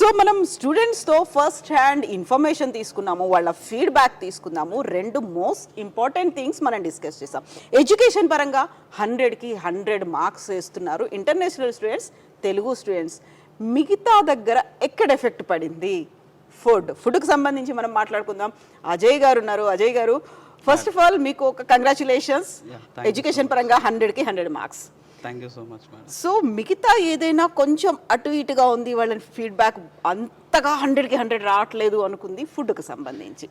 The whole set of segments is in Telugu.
సో మనం స్టూడెంట్స్తో ఫస్ట్ హ్యాండ్ ఇన్ఫర్మేషన్ తీసుకున్నాము, వాళ్ళ ఫీడ్బ్యాక్ తీసుకున్నాము. రెండు మోస్ట్ ఇంపార్టెంట్ థింగ్స్ మనం డిస్కస్ చేసాం. ఎడ్యుకేషన్ పరంగా 100కి 100 మార్క్స్ వేస్తున్నారు ఇంటర్నేషనల్ స్టూడెంట్స్, తెలుగు స్టూడెంట్స్. మిగతా దగ్గర ఎక్కడ ఎఫెక్ట్ పడింది? ఫుడ్కి సంబంధించి మనం మాట్లాడుకుందాం. అజయ్ గారు ఉన్నారు. అజయ్ గారు, ఫస్ట్ ఆఫ్ ఆల్ మీకు ఒక కంగ్రాచులేషన్స్. ఎడ్యుకేషన్ పరంగా 100కి 100 marks. Thank you so much madam. So మిగతా ఏదైనా కొంచెం అటు ఇటుగా ఉంది, వాళ్ళ ఫీడ్బ్యాక్ అంతగా 100కి 100 రావట్లేదు అనుకుంది ఫుడ్కి సంబంధించి.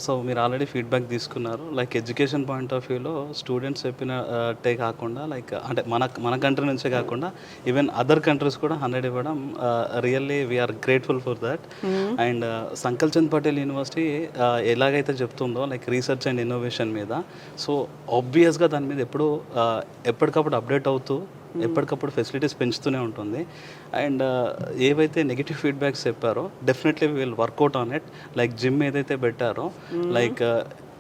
సో మీరు ఆల్రెడీ ఫీడ్బ్యాక్ తీసుకున్నారు. లైక్ ఎడ్యుకేషన్ పాయింట్ ఆఫ్ వ్యూలో స్టూడెంట్స్ చెప్పినట్టే కాకుండా, లైక్ అంటే మన కంట్రీ నుంచే కాకుండా ఈవెన్ అదర్ కంట్రీస్ కూడా 100 ఇవ్వడం really we are grateful for that. And Sankalchand Patel university ఎలాగైతే చెప్తుందో లైక్ రీసెర్చ్ అండ్ ఇన్నోవేషన్ మీద, సో ఆబ్వియస్గా దాని మీద ఎప్పటికప్పుడు అప్డేట్ అవుతూ ఎప్పటికప్పుడు ఫెసిలిటీస్ పెంచుతూనే ఉంటుంది. అండ్ ఏవైతే నెగిటివ్ ఫీడ్బ్యాక్స్ చెప్పారో definitely will work out on it. Like gym ఏదైతే పెట్టారో, like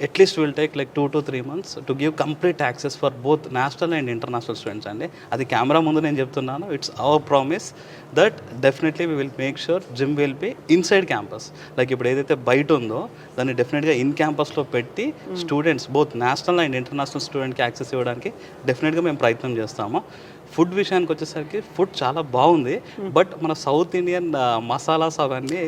at least will take like 2 to 3 months to give complete access for both national and international students అండి. అది కెమెరా ముందు నేను చెప్తున్నాను. It's our promise that definitely we will make sure gym will be inside campus. Like ఇప్పుడు ఏదైతే బయట ఉందో దాన్ని డెఫినెట్గా ఇన్ క్యాంపస్లో పెట్టి students both national and international స్టూడెంట్కి యాక్సెస్ ఇవ్వడానికి డెఫినెట్గా మేము ప్రయత్నం చేస్తాము. ఫుడ్ విషయానికి వచ్చేసరికి ఫుడ్ చాలా బాగుంది, బట్ మన సౌత్ ఇండియన్ మసాలాస్ అవన్నీ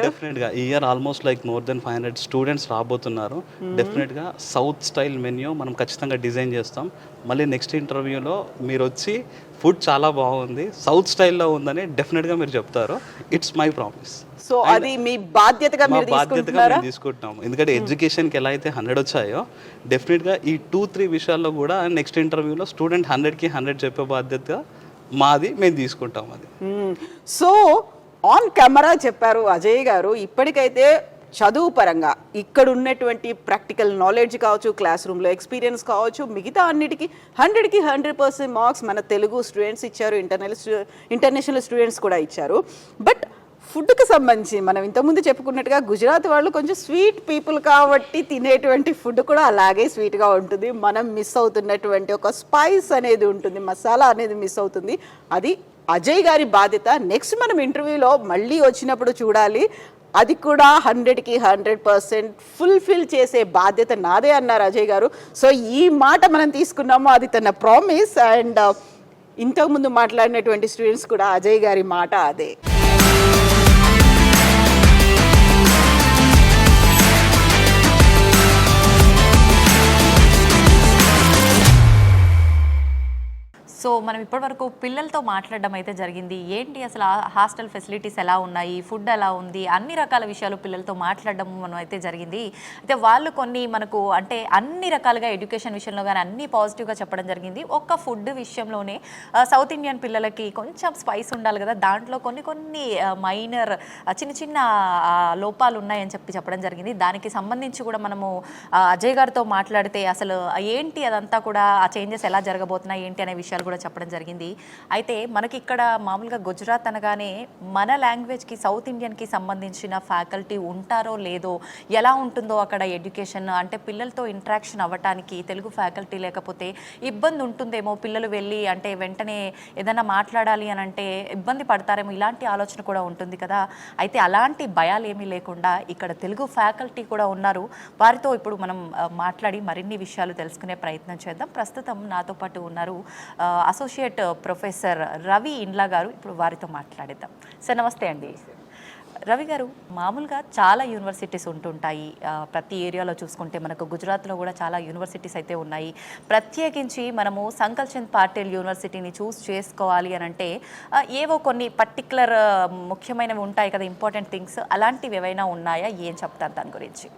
డెఫినెట్గా ఈ year almost like more than 500 students రాబోతున్నారు. డెఫినెట్గా సౌత్ స్టైల్ మెన్యూ మనం ఖచ్చితంగా డిజైన్ చేస్తాం. మళ్ళీ నెక్స్ట్ ఇంటర్వ్యూలో మీరు వచ్చి ఫుడ్ చాలా బాగుంది, సౌత్ స్టైల్లో ఉందని డెఫినెట్గా మీరు చెప్తారు. It's my promise. సో అది మీ బాధ్యతగా మేము తీసుకుంటున్నాము. ఎందుకంటే ఎడ్యుకేషన్కి ఎలా అయితే 100 వచ్చాయో డెఫినెట్గా ఈ 2-3 విషయాల్లో కూడా నెక్స్ట్ ఇంటర్వ్యూలో స్టూడెంట్ 100కి 100 చెప్పే బాధ్యత మాది, మేము తీసుకుంటాం అది. సో ఆన్ కెమెరా చెప్పారు అజయ్ గారు. ఇప్పటికైతే చదువు పరంగా ఇక్కడ ఉన్నటువంటి ప్రాక్టికల్ నాలెడ్జ్ కావచ్చు, క్లాస్ రూమ్లో ఎక్స్పీరియన్స్ కావచ్చు, మిగతా అన్నిటికీ 100కి 100% మార్క్స్ మన తెలుగు స్టూడెంట్స్ ఇచ్చారు, ఇంటర్నేషనల్ స్టూడెంట్స్ కూడా ఇచ్చారు. బట్ ఫుడ్కి సంబంధించి మనం ఇంతకుముందు చెప్పుకున్నట్టుగా గుజరాత్ వాళ్ళు కొంచెం స్వీట్ పీపుల్ కాబట్టి తినేటువంటి ఫుడ్ కూడా అలాగే స్వీట్గా ఉంటుంది. మనం మిస్ అవుతున్నటువంటి ఒక స్పైస్ అనేది ఉంటుంది, మసాలా అనేది మిస్ అవుతుంది. అది అజయ్ గారి బాధ్యత. నెక్స్ట్ మనం ఇంటర్వ్యూలో మళ్ళీ వచ్చినప్పుడు చూడాలి. అది కూడా 100కి 100% ఫుల్ఫిల్ చేసే బాధ్యత నాదే అన్నారు అజయ్ గారు. సో ఈ మాట మనం తీసుకున్నాము, అది తన ప్రామిస్. అండ్ ఇంతకుముందు మాట్లాడినటువంటి స్టూడెంట్స్ కూడా అజయ్ గారి మాట అదే. సో మనం ఇప్పటివరకు పిల్లలతో మాట్లాడడం అయితే జరిగింది. ఏంటి అసలు హాస్టల్ ఫెసిలిటీస్ ఎలా ఉన్నాయి, ఫుడ్ ఎలా ఉంది, అన్ని రకాల విషయాలు పిల్లలతో మాట్లాడడం మనం అయితే జరిగింది. అయితే వాళ్ళు కొన్ని మనకు అంటే అన్ని రకాలుగా ఎడ్యుకేషన్ విషయంలో కానీ అన్ని పాజిటివ్గా చెప్పడం జరిగింది. ఒక్క ఫుడ్ విషయంలోనే సౌత్ ఇండియన్ పిల్లలకి కొంచెం స్పైస్ ఉండాలి కదా, దాంట్లో కొన్ని మైనర్ చిన్న లోపాలు ఉన్నాయని చెప్పడం జరిగింది. దానికి సంబంధించి కూడా మనము అజయ్ గారితో మాట్లాడితే అసలు ఏంటి అదంతా కూడా ఆ చేంజెస్ ఎలా జరగబోతున్నాయి ఏంటి అనే విషయాలు కూడా చెప్పడం జరిగింది. అయితే మనకి ఇక్కడ మామూలుగా గుజరాత్ అనగానే మన లాంగ్వేజ్కి సౌత్ ఇండియన్కి సంబంధించిన ఫ్యాకల్టీ ఉంటారో లేదో, ఎలా ఉంటుందో అక్కడ ఎడ్యుకేషన్ అంటే పిల్లలతో ఇంటరాక్షన్ అవ్వటానికి తెలుగు ఫ్యాకల్టీ లేకపోతే ఇబ్బంది ఉంటుందేమో, పిల్లలు వెళ్ళి అంటే వెంటనే ఏదైనా మాట్లాడాలి అని అంటే ఇబ్బంది పడతారేమో, ఇలాంటి ఆలోచన కూడా ఉంటుంది కదా. అయితే అలాంటి భయాలు ఏమీ లేకుండా ఇక్కడ తెలుగు ఫ్యాకల్టీ కూడా ఉన్నారు. వారితో ఇప్పుడు మనం మాట్లాడి మరిన్ని విషయాలు తెలుసుకునే ప్రయత్నం చేద్దాం. ప్రస్తుతం నాతో పాటు ఉన్నారు అసోసియేట్ ప్రొఫెసర్ రవి ఇండ్లా గారు. ఇప్పుడు వారితో మాట్లాడిద్దాం. సార్ నమస్తే అండి. రవి గారు, మామూలుగా చాలా యూనివర్సిటీస్ ఉంటుంటాయి ప్రతి ఏరియాలో చూసుకుంటే. మనకు గుజరాత్లో కూడా చాలా యూనివర్సిటీస్ అయితే ఉన్నాయి. ప్రత్యేకించి మనము సంకల్ చంద్ పటేల్ యూనివర్సిటీని చూస్ చేసుకోవాలి అని అంటే ఏవో కొన్ని పర్టికులర్ ముఖ్యమైనవి ఉంటాయి కదా, ఇంపార్టెంట్ థింగ్స్. అలాంటివి ఏవైనా ఉన్నాయా? ఏం చెప్తారు దాని గురించి?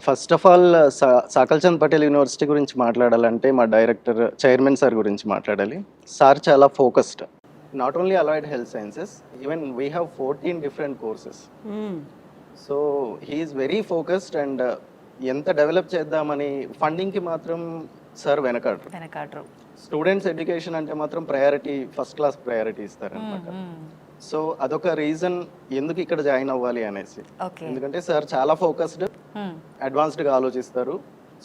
First of all సాకల్ Chand Patel university గురించి మాట్లాడాలంటే మా డైరెక్టర్ చైర్మన్ సార్ గురించి మాట్లాడాలి. సార్ చాలా focused. Not only allied health sciences, even we have 14 different courses. So he is very focused. And ఎంత డెవలప్ చేద్దామని ఫండింగ్కి మాత్రం సార్ వెనకాడరు. స్టూడెంట్స్ ఎడ్యుకేషన్ అంటే మాత్రం ప్రయారిటీ, ఫస్ట్ క్లాస్ ప్రయారిటీ ఇస్తారనమాట. సో అదొక రీజన్ ఎందుకు ఇక్కడ జాయిన్ అవ్వాలి అనేసి. ఎందుకంటే సార్ చాలా ఫోకస్డ్, అడ్వాన్స్డ్గా ఆలోచిస్తారు.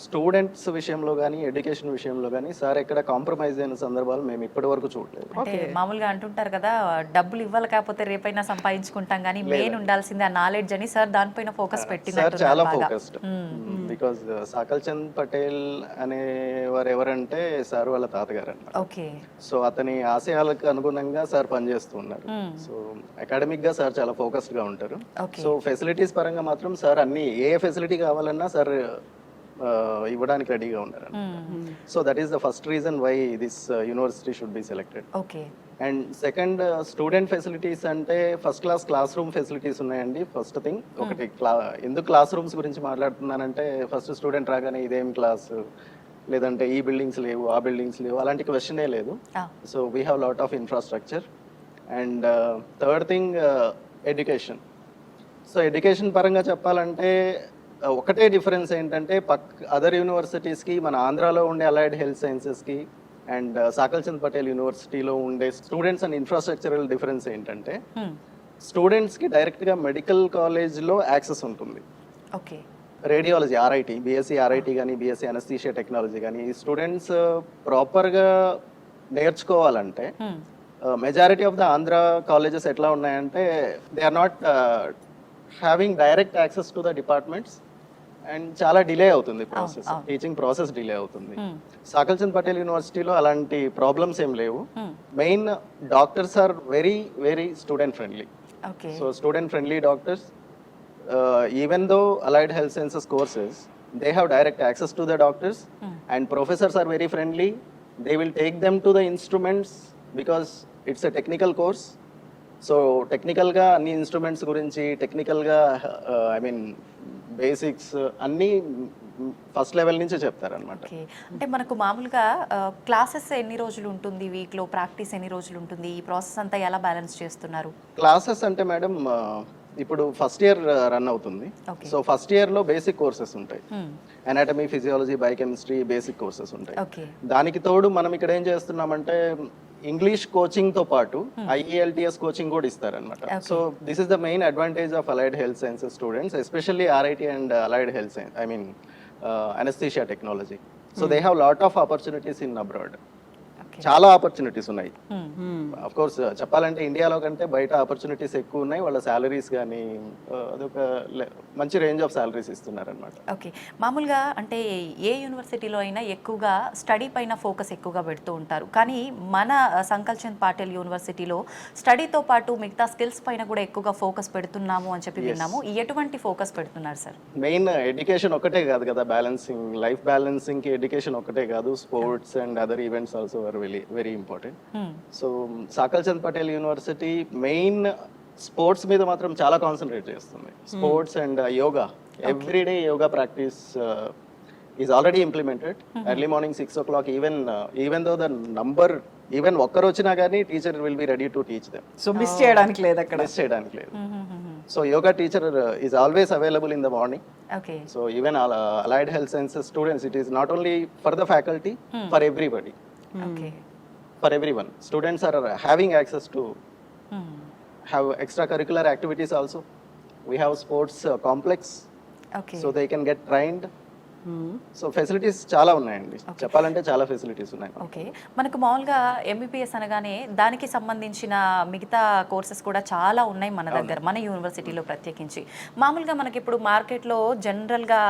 స్టూడెంట్స్ విషయంలో కానీ ఎడ్యుకేషన్ విషయంలో కానీ సార్ ఎక్కడ కాంప్రమైజ్ అయిన సందర్భాలు మేము ఇప్పటి వరకు చూడలేదు. అంటే మామూలుగా అంటుంటారు కదా, డబ్బులు ఇవ్వాలి కాకపోతే రేపైనా సంపాదించుకుంటాం, కానీ మెయిన్ ఉండాల్సింది ఆ నాలెడ్జ్ అని సార్ దానిపైన ఫోకస్ సార్ పెట్టినట్టు చాలా ఫోకస్డ్, బికాజ్ సాకల్ చంద్ పటేల్ అనేవారు ఎవరంటే సార్ వాళ్ళ తాతగారు అన్నమాట. ఓకే. సో అతని ఆశయాలకు అనుగుణంగా సార్ పనిచేస్తూ ఉన్నారు. సో అకాడమిక్ గా సార్ చాలా ఫోకస్డ్ గా ఉంటారు. Okay. సో ఫెసిలిటీస్ పరంగా మాత్రం సార్ అన్ని ఏ ఫెసిలిటీ కావాలన్నా సార్ ఇవ్వడానికి రెడీగా ఉన్నారు. So that is the first reason why this university should be selected. Okay. And second, student facilities అంటే ఫస్ట్ క్లాస్ రూమ్ ఫెసిలిటీస్ ఉన్నాయండి. ఫస్ట్ థింగ్ ఒకటి, ఎందుకు క్లాస్ రూమ్స్ గురించి మాట్లాడుతున్నానంటే ఫస్ట్ స్టూడెంట్ రాగానే ఇదేం క్లాస్, లేదంటే ఈ బిల్డింగ్స్ లేవు ఆ బిల్డింగ్స్ లేవు అలాంటి క్వశ్చనే లేదు. So we have lot of infrastructure. And third thing, education. So education పరంగా చెప్పాలంటే ఒకటే డిఫరెన్స్ ఏంటంటే అదర్ యూనివర్సిటీస్కి, మన ఆంధ్రాలో ఉండే అలైడ్ హెల్త్ సైన్సెస్కి అండ్ సాకల్ చంద్ పటేల్ యూనివర్సిటీలో ఉండే స్టూడెంట్స్ అండ్ ఇన్ఫ్రాస్ట్రక్చరల్ డిఫరెన్స్ ఏంటంటే స్టూడెంట్స్కి డైరెక్ట్గా మెడికల్ కాలేజ్లో యాక్సెస్ ఉంటుంది. Okay. Radiology, RIT, BSc RIT కానీ బీఎస్సీ అనస్థీషియా టెక్నాలజీ కానీ ఈ స్టూడెంట్స్ ప్రాపర్గా నేర్చుకోవాలంటే majority of the Andhra colleges ఎట్లా ఉన్నాయంటే they are not having direct access to the departments and చాలా డిలే అవుతుంది ప్రాసెస్, టీచింగ్ ప్రాసెస్ డిలే అవుతుంది. సాకల్ చంద్ పటేల్ యూనివర్సిటీలో అలాంటి ప్రాబ్లమ్స్ ఏం లేవు. Main doctors are very very student friendly. So student friendly doctors, even though allied health sciences courses, they have direct access to the doctors and professors are very friendly. They will take them to the instruments because it's a technical course. So technical ga anni instruments gurinchi, technical ga I mean basics anni first level నుంచే చెప్తారనమాట. ఓకే. అంటే మనకు మామూలుగా క్లాసెస్ ఎన్ని రోజులు ఉంటుంది, వీక్లో ప్రాక్టీస్ ఎన్ని రోజులు ఉంటుంది, ఈ ప్రాసెస్ అంతా ఎలా బ్యాలెన్స్ చేస్తున్నారు? క్లాసెస్ అంటే మేడం ఇప్పుడు ఫస్ట్ ఇయర్ రన్ అవుతుంది. సో ఫస్ట్ ఇయర్ లో బేసిక్ కోర్సెస్ ఉంటాయి, anatomy, physiology, biochemistry basic courses ఉంటాయి. దానికి తోడు మనం ఇక్కడ ఏం చేస్తున్నామంటే ఇంగ్లీష్ కోచింగ్ తో పాటు IELTS కోచింగ్ కూడా ఇస్తారనమాట. So this is the main advantage of allied health sciences students, especially RIT and allied health science, I mean anaesthesia technology. So they have lot of opportunities in abroad. చాలా ఆపర్చునిటీస్ ఉన్నాయి. అఫ్ కోర్స్ చెప్పాలంటే ఇండియాలో కంటే బయట ఆపర్చునిటీస్ ఎక్కువ ఉన్నాయి. వాళ్ళ శాలరీస్ కానీ అదొక మంచి రేంజ్ ఆఫ్ శాలరీస్ ఇస్తున్నారు అనమాట. ఓకే. మామూలుగా అంటే ఏ యూనివర్సిటీలో అయినా ఎక్కువగా స్టడీ పైన ఫోకస్ ఎక్కువగా పెడుతూ ఉంటారు, కానీ మన సాకల్ చంద్ పటేల్ యూనివర్సిటీలో స్టడీతో పాటు మిగతా స్కిల్స్ పైన కూడా ఎక్కువగా ఫోకస్ పెడుతున్నాము అని చెప్పి విన్నాము. ఎటువంటి ఫోకస్ పెడుతున్నారు సార్? మెయిన్ ఎడ్యుకేషన్ ఒకటే కాదు కదా, బ్యాలెన్సింగ్, లైఫ్ బ్యాలెన్సింగ్ కి ఎడ్యుకేషన్ ఒకటే కాదు, sports and other events also are very important. So సాకల్ Chand Patel university main sports మీద మాత్రం చాలా కాన్సన్ట్రేట్ చేస్తుంది. Sports and yoga, everyday yoga practice is already implemented. Early morning 6 o'clock, even though the number even ఒక్కరు వచ్చినా కానీ teacher will be ready to teach them. So miss చేయడానికి లేదు, అక్కడ మిస్ చేయడానికి లేదు. So yoga teacher is always available in the morning. Okay. So even allied health sciences students, it is not only for the faculty, for everybody. Okay. For everyone. Students are having access to have extracurricular activities also. We have sports complex. Okay. So they can get trained. So facilities చాలా ఉన్నాయండి, చెప్పాలంటే చాలా ఫెసిలిటీస్ ఉన్నాయి. ఓకే. మనకు మామూలుగా MBBS అనగానే దానికి సంబంధించిన మిగతా కోర్సెస్ కూడా చాలా ఉన్నాయి మన దగ్గర, మన యూనివర్సిటీలో ప్రత్యేకించి. మామూలుగా మనకి ఇప్పుడు మార్కెట్లో జనరల్గా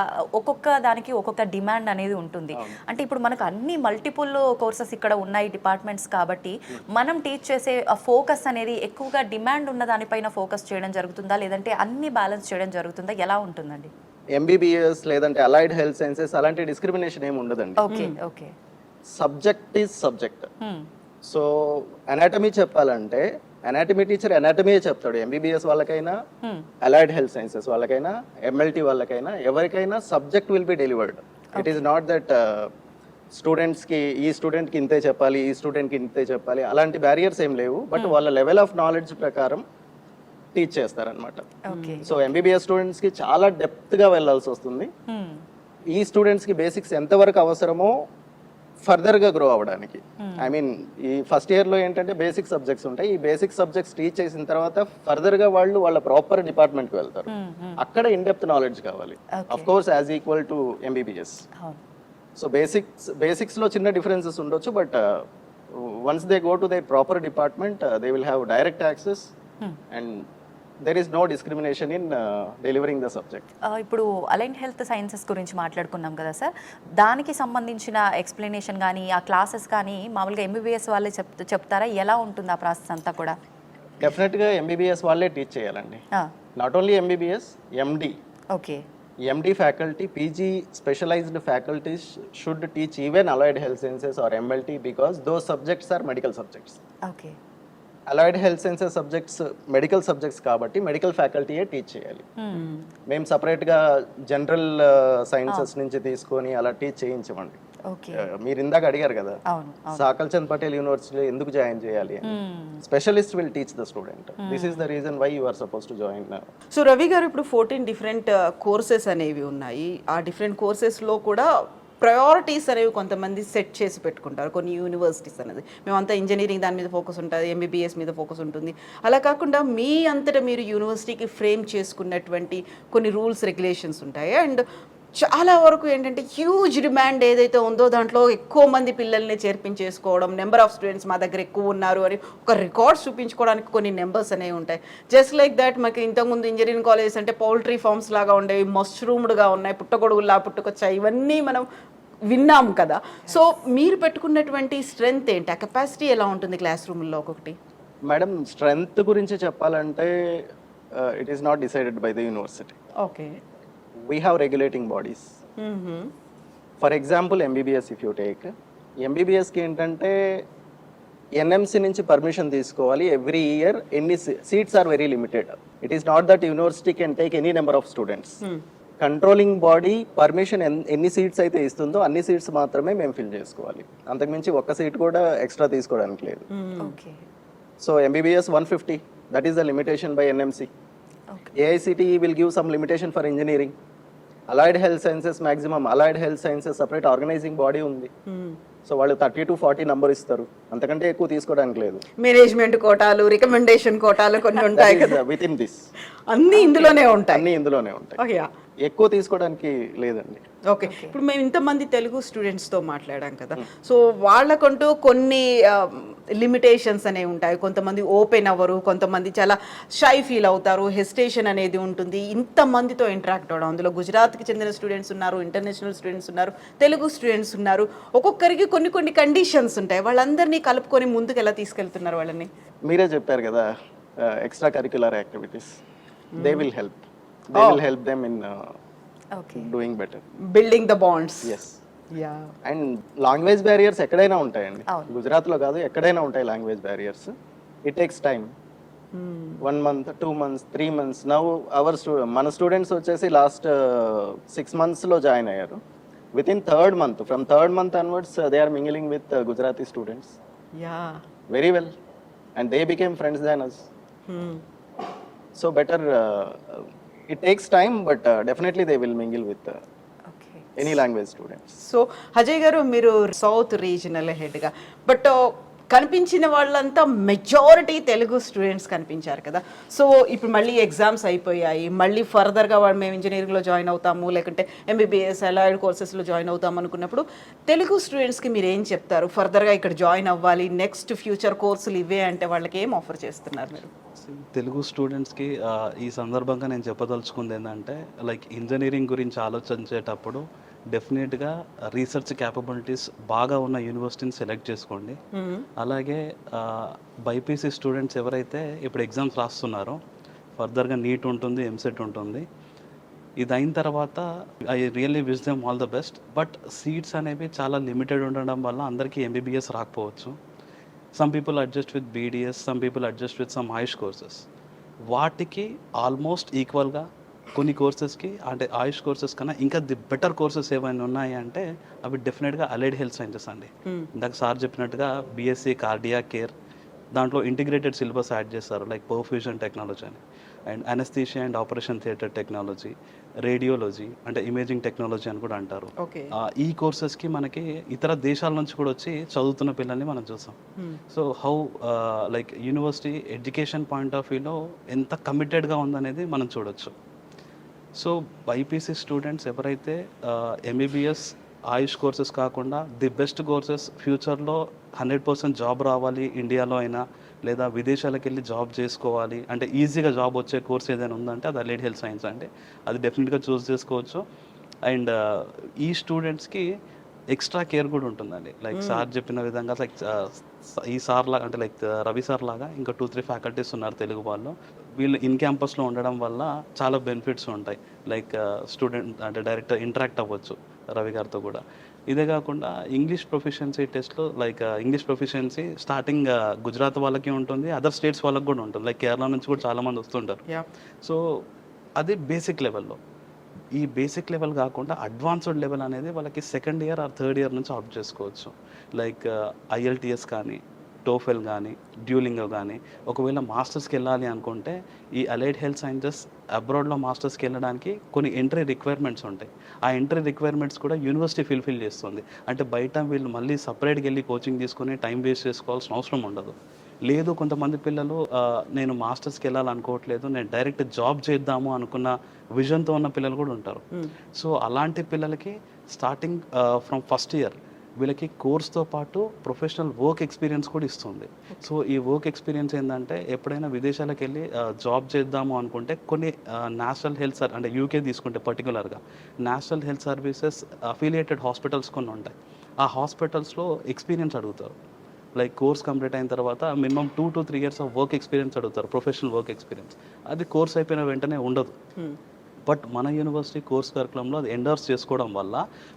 ఒక్కొక్క దానికి ఒక్కొక్క డిమాండ్ అనేది ఉంటుంది. అంటే ఇప్పుడు మనకు అన్ని మల్టిపుల్ కోర్సెస్ ఇక్కడ ఉన్నాయి డిపార్ట్మెంట్స్ కాబట్టి మనం టీచ్ చేసే ఫోకస్ అనేది ఎక్కువగా డిమాండ్ ఉన్న దానిపైన ఫోకస్ చేయడం జరుగుతుందా, లేదంటే అన్ని బ్యాలెన్స్ చేయడం జరుగుతుందా, ఎలా ఉంటుందండి? MBBS లేదంటే అలైడ్ హెల్త్ సైన్సెస్ అలాంటి డిస్క్రిమినేషన్ ఏమి ఉండదండి. Okay. Okay. Subject is subject. So anatomy చెప్పాలంటే అనాటమీ టీచర్ అనాటమీ చెప్తాడు. MBBS వాళ్ళకైనా అలైడ్ హెల్త్ సైన్సెస్ వాళ్ళకైనా MLT వాళ్ళకైనా ఎవరికైనా subject will be delivered. It is not that స్టూడెంట్స్కి ఈ స్టూడెంట్కి ఇంతే చెప్పాలి, ఈ స్టూడెంట్కి ఇంతే చెప్పాలి, అలాంటి బ్యారియర్స్ ఏం లేవు. బట్ వాళ్ళ లెవెల్ ఆఫ్ నాలెడ్జ్ ప్రకారం టీచ్ చేస్తారనమాట. సో MBBS స్టూడెంట్స్ కి చాలా డెప్త్ గా వెళ్ళాల్సి వస్తుంది. ఈ స్టూడెంట్స్ కి బేసిక్స్ ఎంతవరకు అవసరమో ఫర్దర్గా గ్రో అవ్వడానికి. ఐ మీన్ ఈ ఫస్ట్ ఇయర్లో ఏంటంటే బేసిక్ సబ్జెక్ట్స్ ఉంటాయి. ఈ బేసిక్ సబ్జెక్ట్స్ టీచ్ చేసిన తర్వాత ఫర్దర్గా వాళ్ళు వాళ్ళ ప్రాపర్ డిపార్ట్మెంట్కి వెళ్తారు. అక్కడ ఇన్ డెప్త్ నాలెడ్జ్ కావాలి, of course as equal to MBBS. So బేసిక్స్లో చిన్న డిఫరెన్సెస్ ఉండొచ్చు, but once they go to they proper department they will have direct access and there is no discrimination in delivering the subject. ఇప్పుడు అలైన్ హెల్త్ సైన్సెస్ గురించి మాట్లాడుకున్నాం కదా సార్, దానికి సంబంధించిన ఎక్స్ప్లెనేషన్ కానీ ఆ క్లాసెస్ కానీ మామూలుగా ఎంబీబీఎస్ వాళ్ళే చెప్తారా? ఎలా ఉంటుంది ఆ ప్రాసెస్ అంతా కూడా? డెఫినెట్గా ఎంబీబీఎస్ వాళ్ళే టీచ్ చేయాలండి. Not only MBBS, MD. Okay. MD faculty, PG specialized faculties should teach even allied health sciences or MLT because those subjects are medical subjects. Okay. Allied health sciences subjects medical subjects కాబట్టి మెడికల్ ఫ్యాకల్టీయే టీచ్ చేయాలి. మేము సపరేట్గా జనరల్ సైన్సెస్ నుంచి తీసుకొని అలా టీచ్ చేయించమండి. మీరు ఇందాక అడిగారు కదా సాకల్చంద్ పటేల్ యూనివర్సిటీలో ఎందుకు జాయిన్ చేయాలి అని. Specialist will teach the student. This is the reason why you are suppose to join. So Ravi garu, ఇప్పుడు 14 డిఫరెంట్ కోర్సెస్ అనేవి ఉన్నాయి. ఆ డిఫరెంట్ కోర్సెస్లో కూడా ప్రయారిటీస్ అనేవి కొంతమంది సెట్ చేసి పెట్టుకుంటారు. కొన్ని యూనివర్సిటీస్ అనేది మేమంతా ఇంజనీరింగ్ దాని మీద ఫోకస్ ఉంటుంది, ఎంబీబీఎస్ మీద ఫోకస్ ఉంటుంది. అలా కాకుండా మీ అంతటా మీరు యూనివర్సిటీకి ఫ్రేమ్ చేసుకున్నటువంటి కొన్ని రూల్స్ రెగ్యులేషన్స్ ఉంటాయి. అండ్ చాలా వరకు ఏంటంటే హ్యూజ్ డిమాండ్ ఏదైతే ఉందో దాంట్లో ఎక్కువ మంది పిల్లల్ని చేర్పించేసుకోవడం, నెంబర్ ఆఫ్ స్టూడెంట్స్ మా దగ్గర ఎక్కువ ఉన్నారు అని ఒక రికార్డ్స్ చూపించుకోవడానికి కొన్ని నెంబర్స్ అనేవి ఉంటాయి. జస్ట్ లైక్ దట్ మాకు ఇంతకుముందు ఇంజనీరింగ్ కాలేజెస్ అంటే పౌల్ట్రీ ఫార్మ్స్ లాగా ఉండేవి, మష్రూమ్డ్గా ఉన్నాయి, పుట్టగొడుగులా పుట్టుకొచ్చాయి, ఇవన్నీ మనం విన్నాం కదా. సో మీరు పెట్టుకున్నటువంటి స్ట్రెంగ్త్ ఏంటి? ఆ కెపాసిటీ ఎలా ఉంటుంది క్లాస్ రూమ్లో? ఒకటి మేడం, స్ట్రెంగ్త్ గురించి చెప్పాలంటే it is not decided by the university. Okay. We have regulating bodies. For example, MBBS if you take, MBBS కి ఏంటంటే ఎన్ఎంసి నుంచి పర్మిషన్ తీసుకోవాలి ఎవ్రీ ఇయర్. ఎన్ని seats are very limited. It is not that university can take any number of students. Controlling body permission ఎన్ని సీట్స్ అయితే ఇస్తుందో అన్ని సీట్స్ మాత్రమే మేము ఫిల్ చేసుకోవాలి. అంతకుమించి ఒక్క సీట్ కూడా ఎక్స్ట్రా తీసుకోవడానికి లేదు. So MBBS 150, that is the limitation by NMC. AICTE will give some limitation for engineering. Allied health sciences maximum, allied health sciences separate organizing body ఉంది. సో వాళ్ళు 30 to 40 నంబర్ ఇస్తారు, అంతకంటే ఎక్కువ తీసుకోవడానికి లేదు. మేనేజ్మెంట్ కోటాలు, రికమెండేషన్ కోటాలు కొన్ని ఉంటాయి కదా, విత్ ఇన్ దిస్ అన్ని ఇందులోనే ఉంటాయి. అన్ని ఇందులోనే ఉంటాయి, ఎక్కువ తీసుకోవడానికి లేదండి. ఓకే. ఇప్పుడు మేము ఇంతమంది తెలుగు స్టూడెంట్స్తో మాట్లాడాం కదా, సో వాళ్ళకంటూ కొన్ని లిమిటేషన్స్ అనేవి ఉంటాయి. కొంతమంది ఓపెన్ అవ్వరు, కొంతమంది చాలా షై ఫీల్ అవుతారు, హెసిటేషన్ అనేది ఉంటుంది ఇంతమందితో ఇంటరాక్ట్ అవ్వడం. అందులో గుజరాత్కి చెందిన స్టూడెంట్స్ ఉన్నారు, ఇంటర్నేషనల్ స్టూడెంట్స్ ఉన్నారు, తెలుగు స్టూడెంట్స్ ఉన్నారు. ఒక్కొక్కరికి కొన్ని కండిషన్స్ ఉంటాయి. వాళ్ళందరినీ కలుపుకొని ముందుకు ఎలా తీసుకెళ్తున్నారు వాళ్ళని? మీరే చెప్పారు కదా, extra curricular activities they will help. They will help them in doing better. Building the bonds. Yes. Yeah. And language barriers ఎక్కడైనా ఉంటాయండి. గుజరాత్లో కాదు, ఎక్కడైనా ఉంటాయి language barriers. It takes time. 1 month, 2 months, 3 months. Now మన స్టూడెంట్స్ వచ్చేసి లాస్ట్ 6 monthsలో జాయిన్ అయ్యారు. With in 3rd month, from 3rd month onwards they are mingling with Gujarati students. Yeah. Very well. And they became friends than us. So better, it takes time, but definitely they will mingle with any language students. So Ajay garu, మీరు సౌత్ రీజనల్ హెడ్గా, బట్ కనిపించిన వాళ్ళంతా మెజారిటీ తెలుగు స్టూడెంట్స్ కనిపించారు కదా. సో ఇప్పుడు మళ్ళీ ఎగ్జామ్స్ అయిపోయాయి, మళ్ళీ ఫర్దర్గా వాళ్ళు మేము ఇంజనీరింగ్లో జాయిన్ అవుతాము, లేకుంటే ఎంబీబీఎస్ అలైడ్ కోర్సెస్లో జాయిన్ అవుతాము అనుకున్నప్పుడు తెలుగు స్టూడెంట్స్కి మీరు ఏం చెప్తారు? ఫర్దర్గా ఇక్కడ జాయిన్ అవ్వాలి, నెక్స్ట్ ఫ్యూచర్ కోర్సులు ఇవే అంటే వాళ్ళకి ఏం ఆఫర్ చేస్తున్నారు మీరు? తెలుగు స్టూడెంట్స్కి ఈ సందర్భంగా నేను చెప్పదలుచుకుంది ఏంటంటే, లైక్ ఇంజనీరింగ్ గురించి ఆలోచించేటప్పుడు డెఫినెట్గా రీసెర్చ్ క్యాపబిలిటీస్ బాగా ఉన్న యూనివర్సిటీని సెలెక్ట్ చేసుకోండి. అలాగే బైపీసీ స్టూడెంట్స్ ఎవరైతే ఇప్పుడు ఎగ్జామ్స్ రాస్తున్నారో, ఫర్దర్గా నీట్ ఉంటుంది, ఎంసెట్ ఉంటుంది. ఇది అయిన తర్వాత I really wish them all the best. But seats అనేవి చాలా లిమిటెడ్ ఉండడం వల్ల అందరికీ ఎంబీబీఎస్ రాకపోవచ్చు. Some people adjust with BDS, some people adjust with some Ayush courses. వాటికి ఆల్మోస్ట్ ఈక్వల్గా కొన్ని కోర్సెస్కి, అంటే ఆయుష్ కోర్సెస్ కన్నా ఇంకా బెటర్ కోర్సెస్ ఏమైనా ఉన్నాయి అంటే అవి డెఫినెట్గా అలైడ్ హెల్త్ సైన్సెస్ అండి. ఇందాక సార్ చెప్పినట్టుగా బీఎస్సీ కార్డియాక్ కేర్, దాంట్లో ఇంటిగ్రేటెడ్ సిలబస్ యాడ్ చేస్తారు, లైక్ పర్ఫ్యూజన్ టెక్నాలజీ అని. And anaesthesia and operation theatre technology, radiology అంటే ఇమేజింగ్ టెక్నాలజీ అని కూడా అంటారు. ఓకే. ఈ కోర్సెస్కి మనకి ఇతర దేశాల నుంచి కూడా వచ్చి చదువుతున్న పిల్లల్ని మనం చూసాం. So how like university education point of వ్యూలో ఎంత కమిటెడ్గా ఉందనేది మనం చూడొచ్చు. సో బైపీసీ స్టూడెంట్స్ ఎవరైతే ఎంబీబీఎస్ ఆయుష్ కోర్సెస్ కాకుండా ది బెస్ట్ కోర్సెస్ ఫ్యూచర్లో 100% జాబ్ రావాలి ఇండియాలో అయినా, లేదా విదేశాలకు వెళ్ళి జాబ్ చేసుకోవాలి అంటే ఈజీగా జాబ్ వచ్చే కోర్స్ ఏదైనా ఉందంటే అది అలైడ్ హెల్త్ సైన్స్ అంటే అది డెఫినెట్గా చూస్ చేసుకోవచ్చు. అండ్ ఈ స్టూడెంట్స్కి ఎక్స్ట్రా కేర్ కూడా ఉంటుందండి. లైక్ సార్ చెప్పిన విధంగా లైక్ ఈ సార్ లాగా అంటే లైక్ రవి సార్ లాగా ఇంకా 2-3 ఫ్యాకల్టీస్ ఉన్నారు తెలుగు వాళ్ళు. వీళ్ళు ఇన్ క్యాంపస్లో ఉండడం వల్ల చాలా బెనిఫిట్స్ ఉంటాయి. లైక్ స్టూడెంట్ అంటే డైరెక్ట్ ఇంటరాక్ట్ అవ్వచ్చు రవి గారితో కూడా. ఇదే కాకుండా ఇంగ్లీష్ ప్రొఫిషియన్సీ టెస్ట్లో like English proficiency starting Gujarat వాళ్ళకి ఉంటుంది, అదర్ స్టేట్స్ వాళ్ళకి కూడా ఉంటుంది. లైక్ కేరళ నుంచి కూడా చాలామంది వస్తుంటారు. సో అది బేసిక్ లెవెల్లో. ఈ బేసిక్ లెవెల్ కాకుండా అడ్వాన్స్డ్ లెవెల్ అనేది వాళ్ళకి second year or third year నుంచి ఆప్ట్ చేసుకోవచ్చు. లైక్ ఐఎల్టీఎస్ కానీ, టోఫెల్ కానీ, డ్యూలింగో కానీ. ఒకవేళ మాస్టర్స్కి వెళ్ళాలి అనుకుంటే ఈ అలైడ్ హెల్త్ సైన్సెస్ అబ్రాడ్లో మాస్టర్స్కి వెళ్ళడానికి కొన్ని ఎంట్రీ రిక్వైర్మెంట్స్ ఉంటాయి. ఆ ఎంట్రీ రిక్వైర్మెంట్స్ కూడా యూనివర్సిటీ ఫుల్ఫిల్ చేస్తుంది. అంటే బయట వీళ్ళు మళ్ళీ సపరేట్గా వెళ్ళి కోచింగ్ తీసుకొని టైం వేస్ట్ చేసుకోవాల్సిన అవసరం ఉండదు. లేదు కొంతమంది పిల్లలు నేను మాస్టర్స్కి వెళ్ళాలనుకోవట్లేదు, నేను డైరెక్ట్ జాబ్ చేద్దాము అనుకున్న విజన్తో ఉన్న పిల్లలు కూడా ఉంటారు. సో అలాంటి పిల్లలకి స్టార్టింగ్ ఫ్రమ్ ఫస్ట్ ఇయర్ వీళ్ళకి కోర్స్తో పాటు ప్రొఫెషనల్ వర్క్ ఎక్స్పీరియన్స్ కూడా ఇస్తుంది. సో ఈ వర్క్ ఎక్స్పీరియన్స్ ఏంటంటే ఎప్పుడైనా విదేశాలకు వెళ్ళి జాబ్ చేద్దాము అనుకుంటే కొన్ని నేషనల్ హెల్త్ అంటే యూకే తీసుకుంటే పర్టికులర్గా national health services affiliated hospitals కొన్ని ఉంటాయి. ఆ హాస్పిటల్స్లో ఎక్స్పీరియన్స్ అడుగుతారు. లైక్ కోర్స్ కంప్లీట్ అయిన తర్వాత minimum 2 to 3 years of work experience అడుగుతారు, ప్రొఫెషనల్ వర్క్ ఎక్స్పీరియన్స్. అది కోర్స్ అయిపోయిన వెంటనే ఉండదు. బట్ మన యూనివర్సిటీ కోర్స్ కరికులంలో అది ఎండోర్స్ చేసుకోవడం వల్ల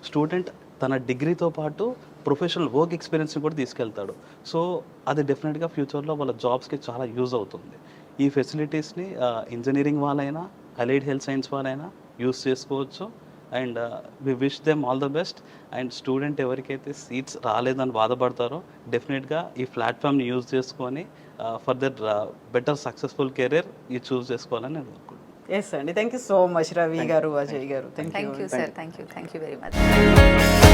స్టూడెంట్ తన డిగ్రీతో పాటు ప్రొఫెషనల్ వర్క్ ఎక్స్పీరియన్స్ని కూడా తీసుకెళ్తాడు. సో అది డెఫినెట్గా ఫ్యూచర్లో వాళ్ళ జాబ్స్కి చాలా యూజ్ అవుతుంది. ఈ ఫెసిలిటీస్ని ఇంజనీరింగ్ వాళ్ళైనా అలైడ్ హెల్త్ సైన్స్ వాళ్ళైనా యూజ్ చేసుకోవచ్చు. And we wish them all the best. And student ఎవరికైతే సీట్స్ రాలేదని బాధపడతారో డెఫినెట్గా ఈ ప్లాట్ఫామ్ని యూజ్ చేసుకొని ఫర్దర్ బెటర్ సక్సెస్ఫుల్ కెరీర్ ఇది చూస్ చేసుకోవాలని నేను అనుకుంటున్నాను. ఎస్ అండి, thank you so much Ravi garu, Ajay garu. Thank you sir, thank you very much.